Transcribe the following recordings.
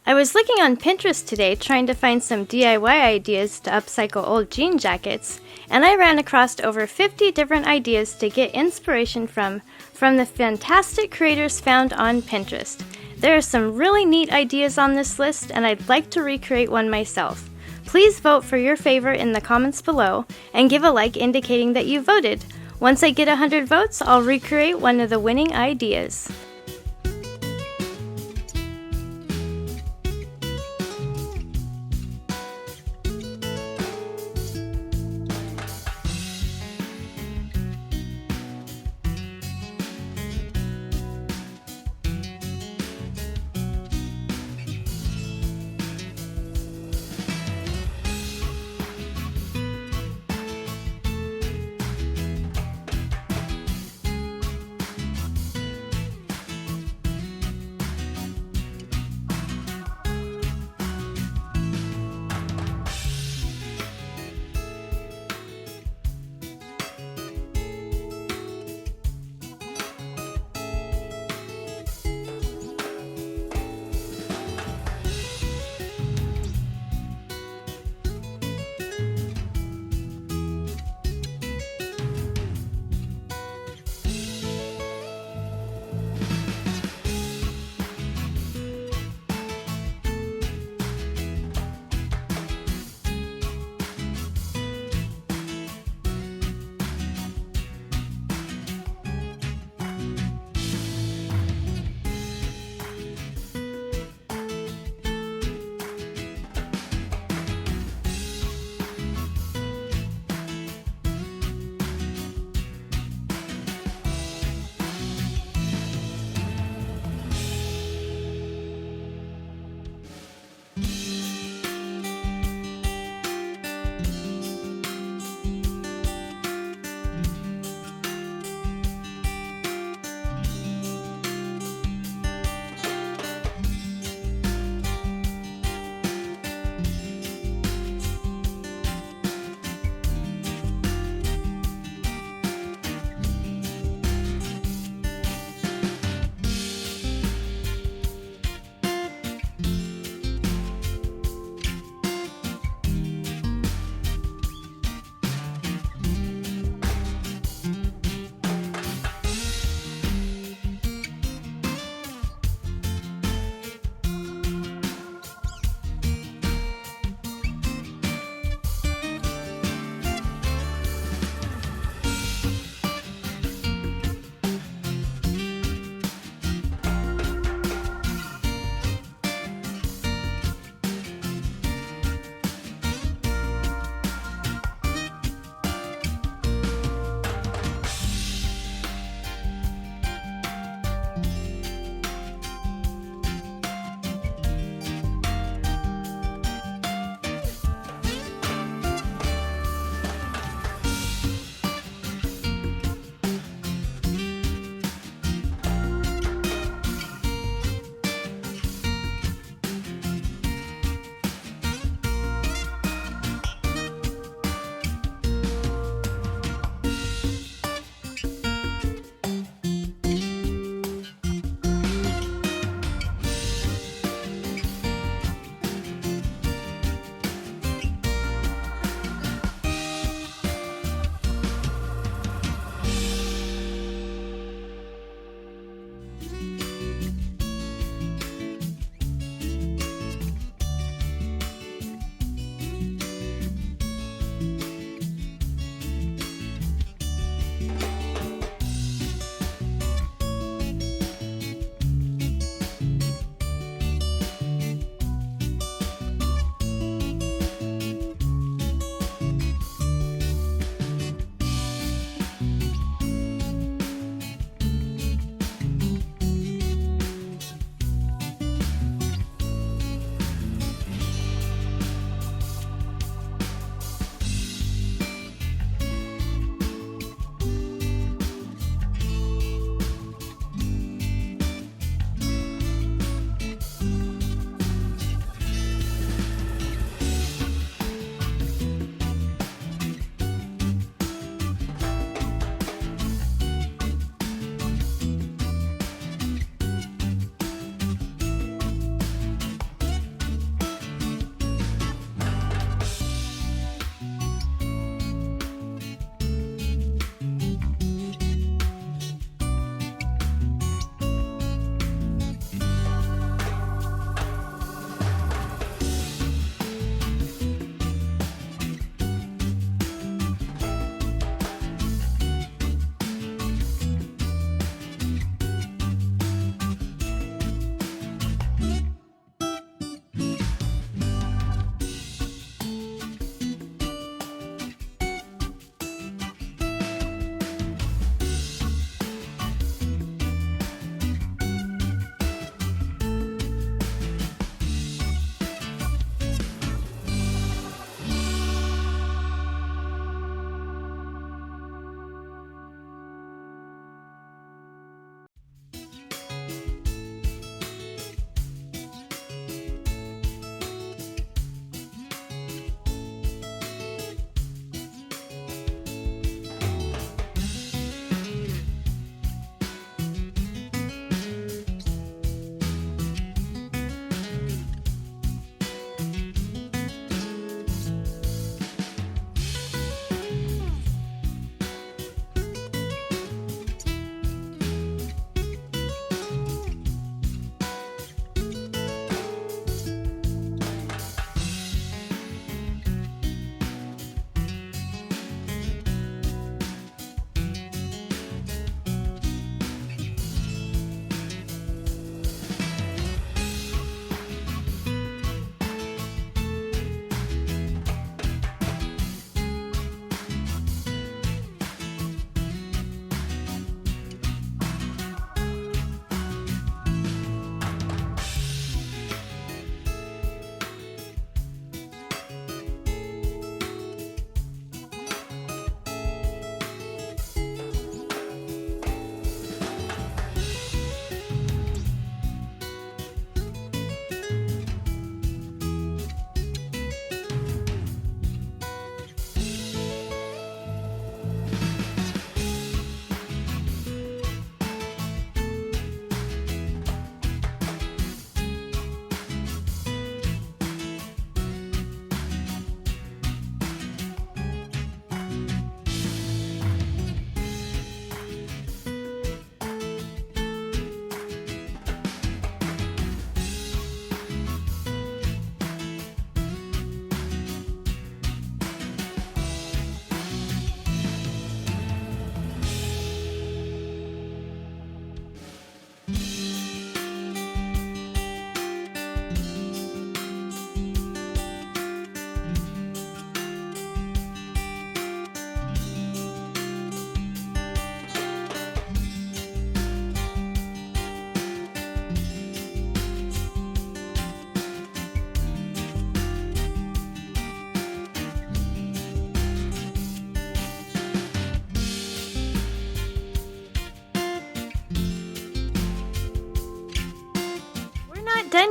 I was looking on Pinterest today trying to find some DIY ideas to upcycle old jean jackets, and I ran across over 50 different ideas to get inspiration from the fantastic creators found on Pinterest. There are some really neat ideas on this list, and I'd like to recreate one myself. Please vote for your favorite in the comments below, and give a like indicating that you voted. Once I get 100 votes, I'll recreate one of the winning ideas.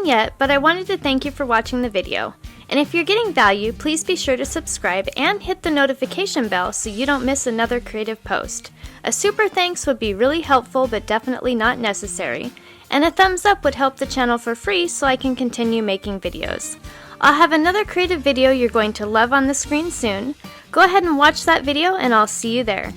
done yet, but I wanted to thank you for watching the video. And if you're getting value, please be sure to subscribe and hit the notification bell so you don't miss another creative post. A super thanks would be really helpful but definitely not necessary. And a thumbs up would help the channel for free so I can continue making videos. I'll have another creative video you're going to love on the screen soon. Go ahead and watch that video and I'll see you there.